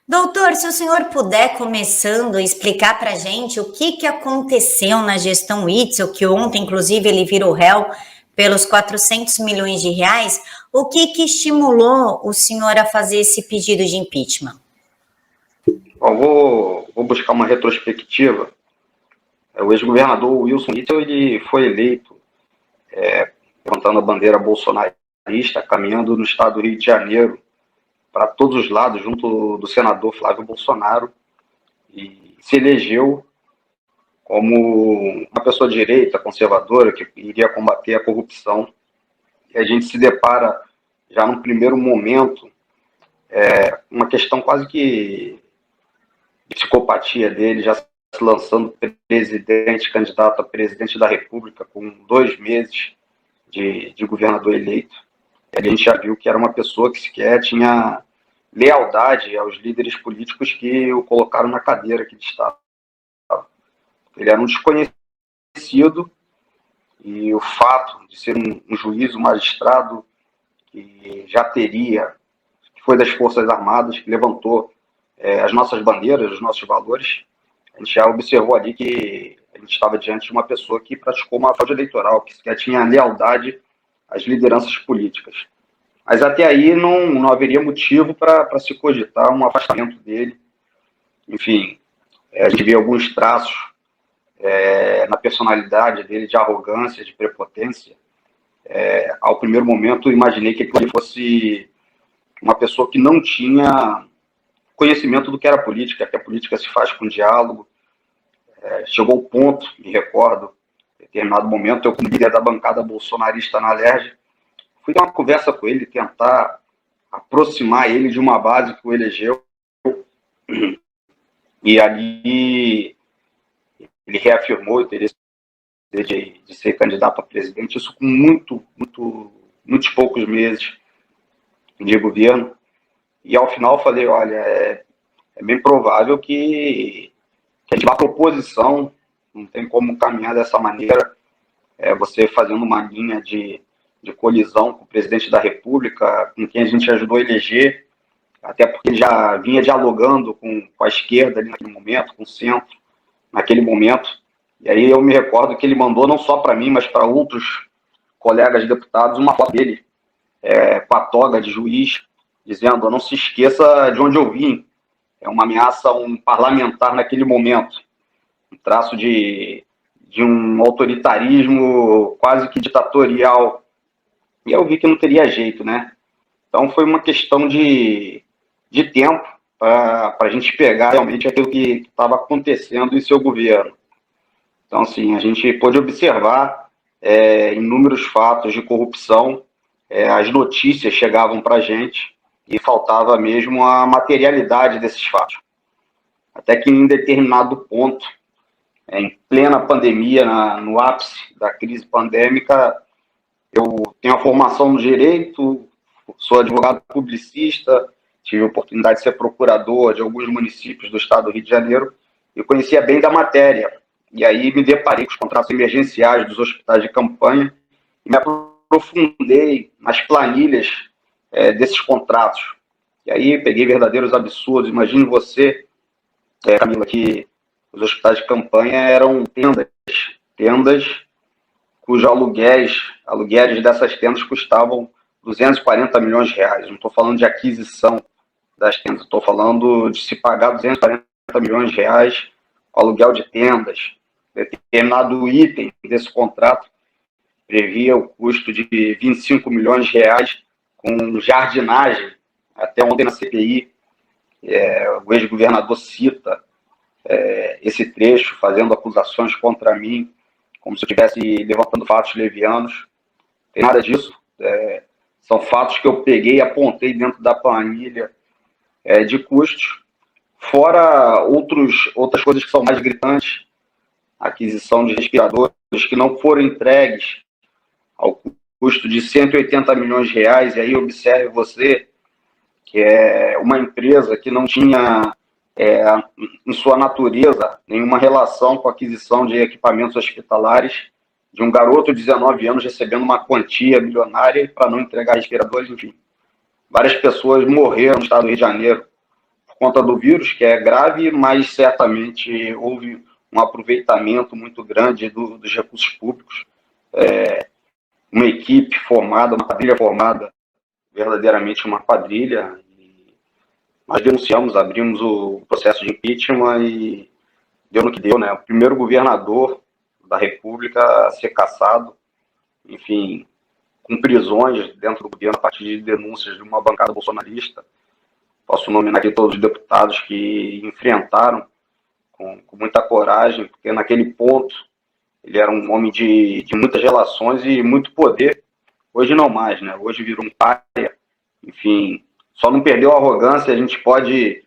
Doutor, se o senhor puder, começando, explicar para a gente o que aconteceu na gestão Witzel, que ontem, inclusive, ele virou réu pelos 400 milhões de reais, o que estimulou o senhor a fazer esse pedido de impeachment? Bom, vou buscar uma retrospectiva. O ex-governador Wilson Witzel, ele foi eleito levantando a bandeira bolsonarista, caminhando no estado do Rio de Janeiro para todos os lados, junto do senador Flávio Bolsonaro, e se elegeu como uma pessoa de direita, conservadora, que iria combater a corrupção. E a gente se depara, já num primeiro momento, uma questão quase que de psicopatia dele, já se lançando presidente, candidato a presidente da República, com 2 meses de governador eleito. A gente já viu que era uma pessoa que sequer tinha lealdade aos líderes políticos que o colocaram na cadeira aqui de Estado. Ele era um desconhecido, e o fato de ser um juiz, um magistrado que já teria, que foi das Forças Armadas, que levantou as nossas bandeiras, os nossos valores, a gente já observou ali que a gente estava diante de uma pessoa que praticou uma fraude eleitoral, que sequer tinha lealdade às lideranças políticas. Mas até aí não haveria motivo para se cogitar um afastamento dele. Enfim, a gente vê alguns traços na personalidade dele de arrogância, de prepotência. Ao primeiro momento, imaginei que ele fosse uma pessoa que não tinha conhecimento do que era política, que a política se faz com diálogo. Chegou ao ponto, me recordo, em determinado momento, eu, como líder da bancada bolsonarista na Alerj, fui ter uma conversa com ele, tentar aproximar ele de uma base que o elegeu, e ali ele reafirmou o interesse de ser candidato a presidente, isso com muitos poucos meses de governo. E ao final eu falei, olha, é bem provável que a gente vá para oposição, não tem como caminhar dessa maneira, você fazendo uma linha de colisão com o presidente da República, com quem a gente ajudou a eleger, até porque ele já vinha dialogando com a esquerda ali naquele momento, com o centro, naquele momento. E aí eu me recordo que ele mandou não só para mim, mas para outros colegas deputados, uma foto dele com a toga de juiz, dizendo, não se esqueça de onde eu vim. É uma ameaça a um parlamentar naquele momento. Um traço de um autoritarismo quase que ditatorial. E eu vi que não teria jeito, né? Então foi uma questão de tempo para a gente pegar realmente aquilo que estava acontecendo em seu governo. Então, assim, a gente pôde observar inúmeros fatos de corrupção, as notícias chegavam para a gente e faltava mesmo a materialidade desses fatos. Até que em determinado ponto, em plena pandemia, no ápice da crise pandêmica, eu tenho a formação no direito, sou advogado publicista, tive a oportunidade de ser procurador de alguns municípios do estado do Rio de Janeiro e conhecia bem da matéria. E aí me deparei com os contratos emergenciais dos hospitais de campanha e me aprofundei nas planilhas desses contratos. E aí peguei verdadeiros absurdos. Imagine você, Camila, que os hospitais de campanha eram tendas cujos aluguéis dessas tendas custavam 240 milhões de reais. Não estou falando de aquisição das tendas, estou falando de se pagar 240 milhões de reais com aluguel de tendas. Determinado item desse contrato previa o custo de 25 milhões de reais com jardinagem. Até ontem na CPI, o ex-governador cita esse trecho, fazendo acusações contra mim, como se eu estivesse levantando fatos levianos. Não tem nada disso. São fatos que eu peguei e apontei dentro da planilha de custos, fora outras coisas que são mais gritantes, aquisição de respiradores que não foram entregues ao custo de 180 milhões de reais, e aí observe você que é uma empresa que não tinha em sua natureza nenhuma relação com a aquisição de equipamentos hospitalares, de um garoto de 19 anos recebendo uma quantia milionária para não entregar respiradores, enfim. Várias pessoas morreram no estado do Rio de Janeiro por conta do vírus, que é grave, mas certamente houve um aproveitamento muito grande dos recursos públicos. Uma equipe formada, uma quadrilha formada, verdadeiramente uma quadrilha. Nós denunciamos, abrimos o processo de impeachment e deu no que deu, né? O primeiro governador da República a ser cassado, enfim, com prisões dentro do governo a partir de denúncias de uma bancada bolsonarista. Posso nominar aqui todos os deputados que enfrentaram com muita coragem, porque naquele ponto ele era um homem de muitas relações e muito poder. Hoje não mais, né? Hoje virou um paria. Enfim, só não perdeu a arrogância. A gente pode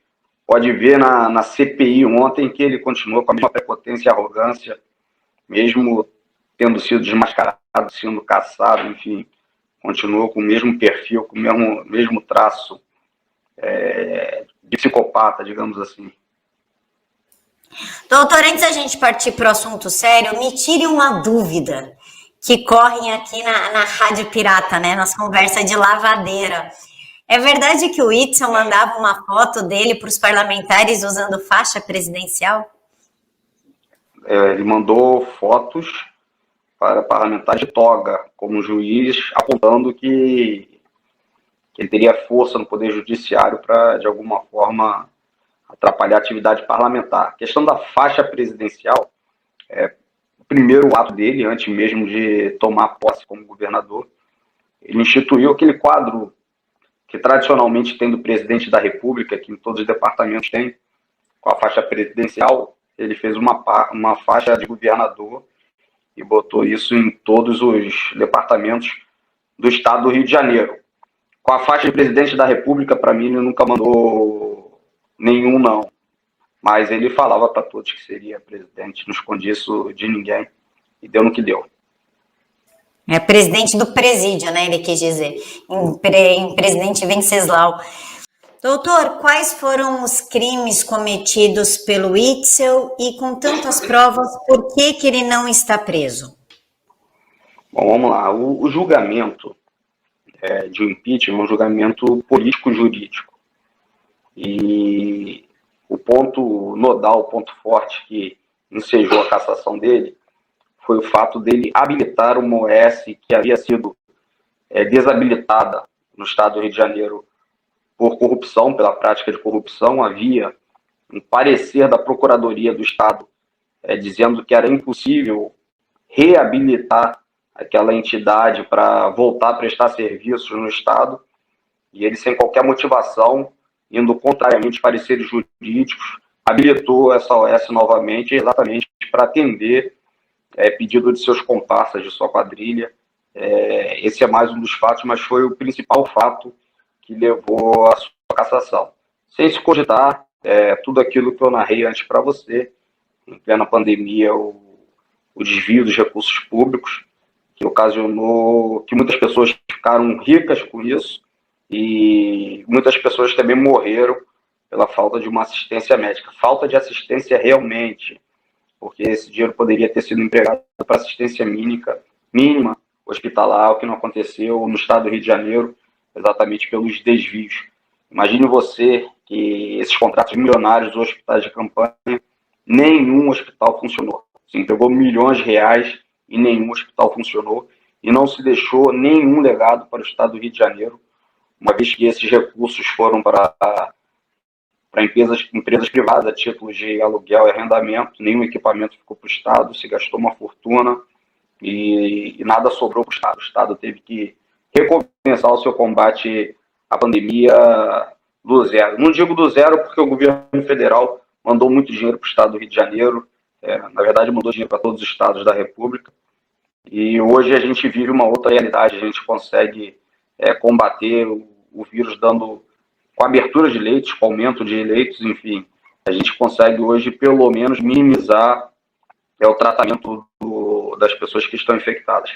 ver na CPI ontem que ele continuou com a mesma prepotência e arrogância, mesmo tendo sido desmascarado, sendo caçado, enfim, continuou com o mesmo perfil, com o mesmo traço de psicopata, digamos assim. Doutor, antes da gente partir para o assunto sério, me tire uma dúvida que correm aqui na Rádio Pirata, né? Nas conversas de lavadeira. É verdade que o Witzel mandava uma foto dele para os parlamentares usando faixa presidencial? Ele mandou fotos para parlamentares de toga, como juiz, apontando que ele teria força no Poder Judiciário para, de alguma forma, atrapalhar a atividade parlamentar. A questão da faixa presidencial o primeiro ato dele, antes mesmo de tomar posse como governador. Ele instituiu aquele quadro que tradicionalmente tem do presidente da República, que em todos os departamentos tem, com a faixa presidencial. Ele fez uma faixa de governador e botou isso em todos os departamentos do estado do Rio de Janeiro. Com a faixa de presidente da República, para mim, ele nunca mandou nenhum, não. Mas ele falava para todos que seria presidente, não escondia isso de ninguém, e deu no que deu. É presidente do presídio, né? Ele quis dizer, em presidente Venceslau. Doutor, quais foram os crimes cometidos pelo Witzel e com tantas provas, por que ele não está preso? Bom, vamos lá. O julgamento de um impeachment é um julgamento político-jurídico. E o ponto nodal, o ponto forte que ensejou a cassação dele foi o fato dele habilitar uma OS que havia sido desabilitada no estado do Rio de Janeiro por corrupção, pela prática de corrupção. Havia um parecer da Procuradoria do Estado dizendo que era impossível reabilitar aquela entidade para voltar a prestar serviços no Estado, e ele, sem qualquer motivação, indo contrariamente a pareceres jurídicos, habilitou essa OS novamente, exatamente para atender pedido de seus comparsas, de sua quadrilha. Esse é mais um dos fatos, mas foi o principal fato que levou à sua cassação. Sem se cogitar tudo aquilo que eu narrei antes para você, em plena pandemia, o desvio dos recursos públicos, que ocasionou que muitas pessoas ficaram ricas com isso, e muitas pessoas também morreram pela falta de uma assistência médica. Falta de assistência realmente, porque esse dinheiro poderia ter sido empregado para assistência mínima hospitalar, o que não aconteceu no estado do Rio de Janeiro, exatamente pelos desvios. Imagine você que esses contratos milionários dos hospitais de campanha, nenhum hospital funcionou. Se entregou milhões de reais e nenhum hospital funcionou, e não se deixou nenhum legado para o estado do Rio de Janeiro, uma vez que esses recursos foram para empresas privadas, a títulos de aluguel e arrendamento. Nenhum equipamento ficou para o Estado, se gastou uma fortuna e nada sobrou para o Estado. O Estado teve que recompensar o seu combate à pandemia do zero. Não digo do zero porque o governo federal mandou muito dinheiro para o Estado do Rio de Janeiro, na verdade mandou dinheiro para todos os estados da República, e hoje a gente vive uma outra realidade. A gente consegue combater o vírus com abertura de leitos, com aumento de leitos, enfim, a gente consegue hoje pelo menos minimizar o tratamento das pessoas que estão infectadas.